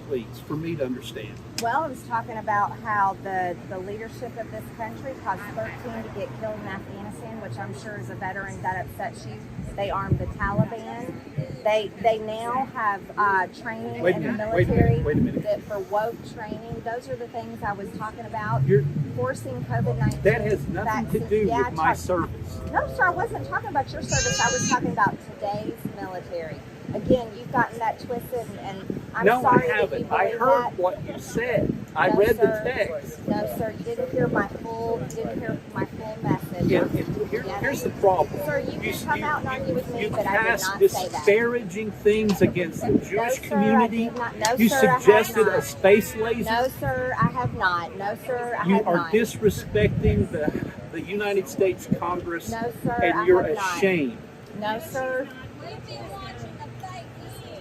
Please, for me to understand. Well, I was talking about how the leadership of this country caused 13 to get killed in Afghanistan, which I'm sure as a veteran that upsets you. They armed the Taliban. They now have training in the military that for woke training. Those are the things I was talking about. Forcing COVID-19. That has nothing to do with my service. No, sir, I wasn't talking about your service. I was talking about today's military. Again, you've gotten that twisted, and I'm sorry. No, I haven't. I heard what you said. I read the text. No, sir, you didn't hear my full message. Here's the problem. Sir, you can come out and argue with me, but I did not say that. You cast disparaging things against the Jewish community. You suggested a space laser. No, sir, I have not. No, sir, I have not. You are disrespecting the United States Congress. No, sir, and you're ashamed. No, sir.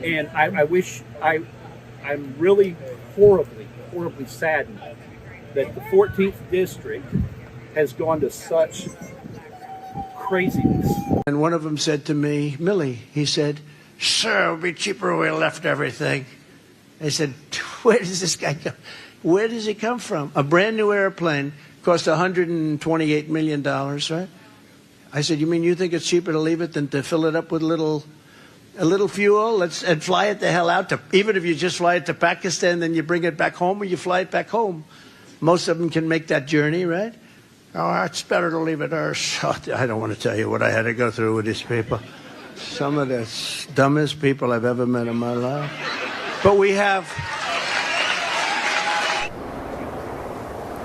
And I wish I'm really horribly saddened that the 14th district has gone to such craziness. And one of them said to me, Millie, he said, "Sir, it would be cheaper if we left everything." I said, "Where does this guy come? Where does he come from? A brand new airplane cost $128 million, right?" I said, "You mean you think it's cheaper to leave it than to fill it up with a little fuel and fly it the hell out to, even if you just fly it to Pakistan, then you bring it back home or you fly it back home. Most of them can make that journey, right? Oh, it's better to leave it there." Oh, I don't want to tell you what I had to go through with these people. Some of the dumbest people I've ever met in my life. But we have...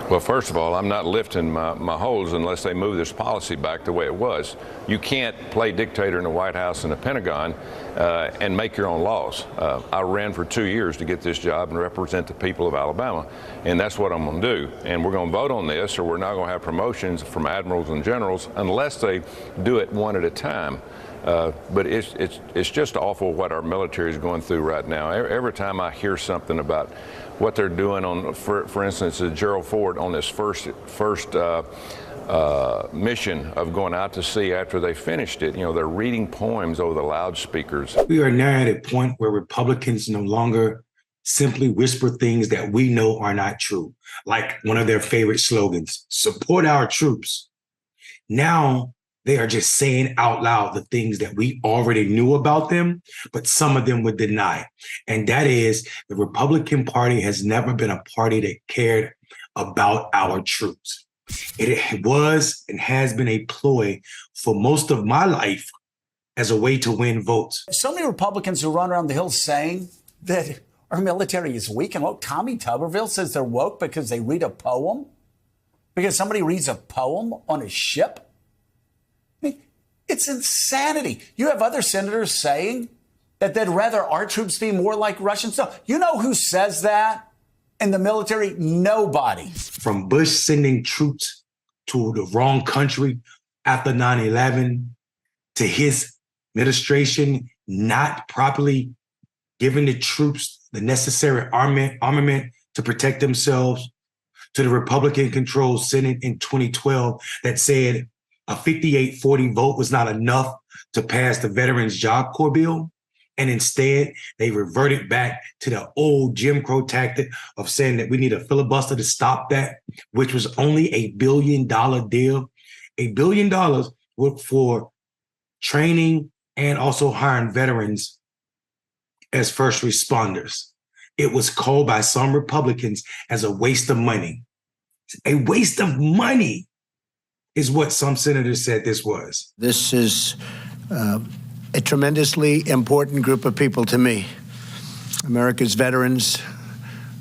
Well, first of all, I'm not lifting my holds unless they move this policy back the way it was. You can't play dictator in the White House and the Pentagon and make your own laws. I ran for 2 years to get this job and represent the people of Alabama, and that's what I'm going to do. And we're going to vote on this, or we're not going to have promotions from admirals and generals unless they do it one at a time. But it's just awful what our military is going through right now. Every time I hear something about what they're doing on, for instance, Gerald Ford on this first mission of going out to sea after they finished it, they're reading poems over the loudspeakers. We are now at a point where Republicans no longer simply whisper things that we know are not true, like one of their favorite slogans, "Support our troops." Now they are just saying out loud the things that we already knew about them, but some of them would deny. And that is, the Republican Party has never been a party that cared about our troops. It was and has been a ploy for most of my life as a way to win votes. So many Republicans who run around the hills saying that our military is weak and woke. Tommy Tuberville says they're woke because they read a poem? Because somebody reads a poem on a ship? It's insanity. You have other senators saying that they'd rather our troops be more like Russians. No, you know who says that in the military? Nobody. From Bush sending troops to the wrong country after 9/11, to his administration not properly giving the troops the necessary armament to protect themselves, to the Republican-controlled Senate in 2012 that said a 58-40 vote was not enough to pass the Veterans Job Corps bill. And instead, they reverted back to the old Jim Crow tactic of saying that we need a filibuster to stop that, which was only $1 billion deal. $1 billion for training and also hiring veterans as first responders. It was called by some Republicans as a waste of money. A waste of money is what some senators said this was. This is a tremendously important group of people to me. America's veterans,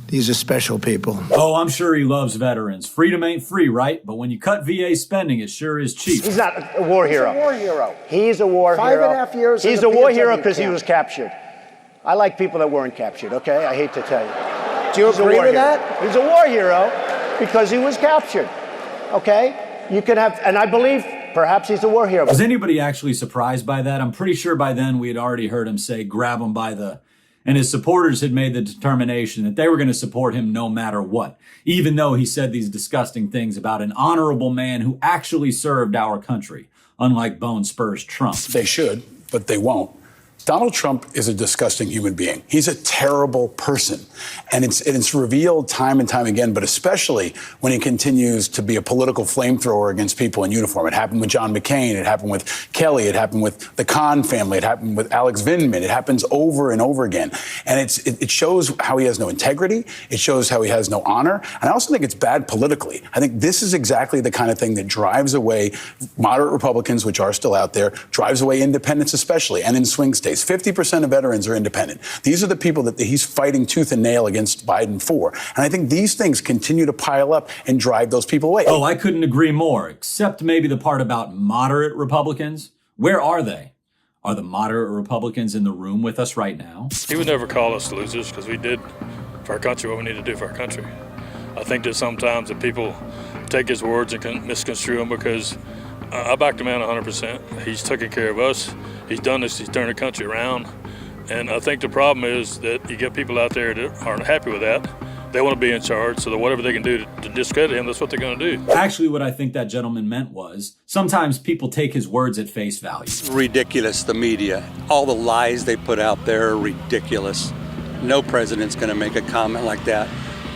these are special people. Oh, I'm sure he loves veterans. Freedom ain't free, right? But when you cut VA spending, it sure is cheap. He's not a war hero. He's a war hero. He's a war hero. 5.5 years. He's a war hero because he was captured. I like people that weren't captured, okay? I hate to tell you. Do you agree with that? He's a war hero because he was captured, okay? You can have, and I believe perhaps he's a war hero. Was anybody actually surprised by that? I'm pretty sure by then we had already heard him say, grab him by the... And his supporters had made the determination that they were going to support him no matter what, even though he said these disgusting things about an honorable man who actually served our country, unlike Bone Spurs Trump. They should, but they won't. Donald Trump is a disgusting human being. He's a terrible person. And it's revealed time and time again, but especially when he continues to be a political flamethrower against people in uniform. It happened with John McCain. It happened with Kelly. It happened with the Khan family. It happened with Alex Vindman. It happens over and over again. And it shows how he has no integrity. It shows how he has no honor. And I also think it's bad politically. I think this is exactly the kind of thing that drives away moderate Republicans, which are still out there, drives away independents especially, and in swing states. 50% of veterans are independent. These are the people that he's fighting tooth and nail against Biden for. And I think these things continue to pile up and drive those people away. Oh, I couldn't agree more, except maybe the part about moderate Republicans. Where are they? Are the moderate Republicans in the room with us right now? He would never call us losers because we did for our country what we need to do for our country. I think that sometimes that people take his words and misconstrue them because I back the man 100%. He's taken care of us. He's done this. He's turned the country around. And I think the problem is that you get people out there that aren't happy with that. They want to be in charge, so that whatever they can do to discredit him, that's what they're going to do. Actually, what I think that gentleman meant was sometimes people take his words at face value. Ridiculous, the media. All the lies they put out there are ridiculous. No president's going to make a comment like that.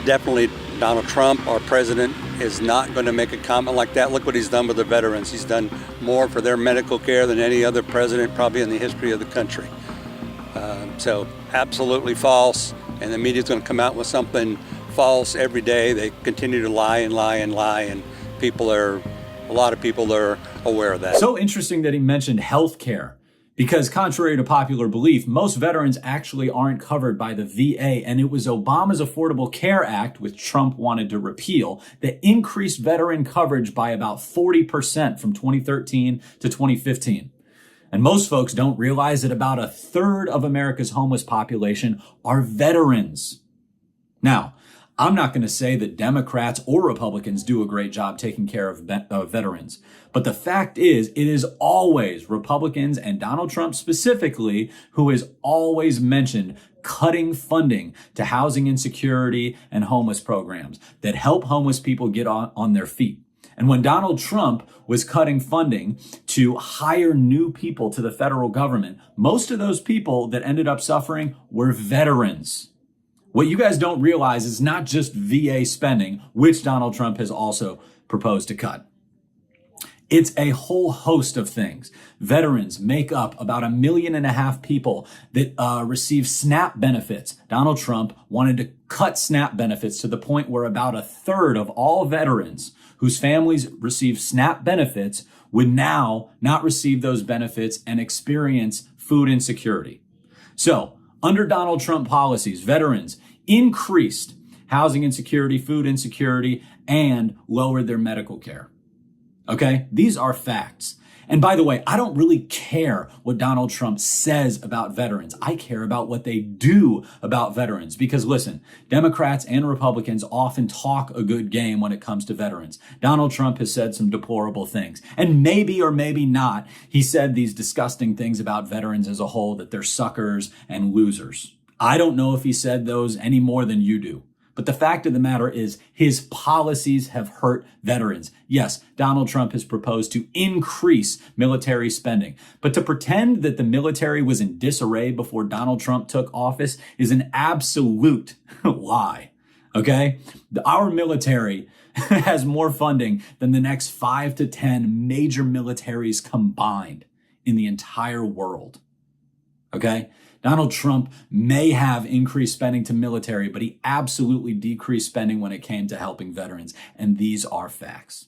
Definitely Donald Trump, our president, is not going to make a comment like that. Look what he's done with the veterans. He's done more for their medical care than any other president probably in the history of the country. So absolutely false, and the media's going to come out with something false every day. They continue to lie and lie and lie, and a lot of people are aware of that. So interesting that he mentioned health care, because contrary to popular belief, most veterans actually aren't covered by the VA, and it was Obama's Affordable Care Act, which Trump wanted to repeal, that increased veteran coverage by about 40% from 2013 to 2015. And most folks don't realize that about a third of America's homeless population are veterans. Now, I'm not going to say that Democrats or Republicans do a great job taking care of veterans. But the fact is, it is always Republicans and Donald Trump specifically who has always mentioned cutting funding to housing insecurity and homeless programs that help homeless people get on their feet. And when Donald Trump was cutting funding to hire new people to the federal government, most of those people that ended up suffering were veterans. What you guys don't realize is not just VA spending, which Donald Trump has also proposed to cut. It's a whole host of things. Veterans make up about 1.5 million people that receive SNAP benefits. Donald Trump wanted to cut SNAP benefits to the point where about a third of all veterans whose families receive SNAP benefits would now not receive those benefits and experience food insecurity. So, under Donald Trump policies, veterans increased housing insecurity, food insecurity, and lowered their medical care. Okay? These are facts. And by the way, I don't really care what Donald Trump says about veterans. I care about what they do about veterans. Because listen, Democrats and Republicans often talk a good game when it comes to veterans. Donald Trump has said some deplorable things. And maybe or maybe not, he said these disgusting things about veterans as a whole, that they're suckers and losers. I don't know if he said those any more than you do. But the fact of the matter is his policies have hurt veterans. Yes, Donald Trump has proposed to increase military spending. But to pretend that the military was in disarray before Donald Trump took office is an absolute lie. Okay? Our military has more funding than the next 5 to 10 major militaries combined in the entire world. Okay? Donald Trump may have increased spending to military, but he absolutely decreased spending when it came to helping veterans. And these are facts.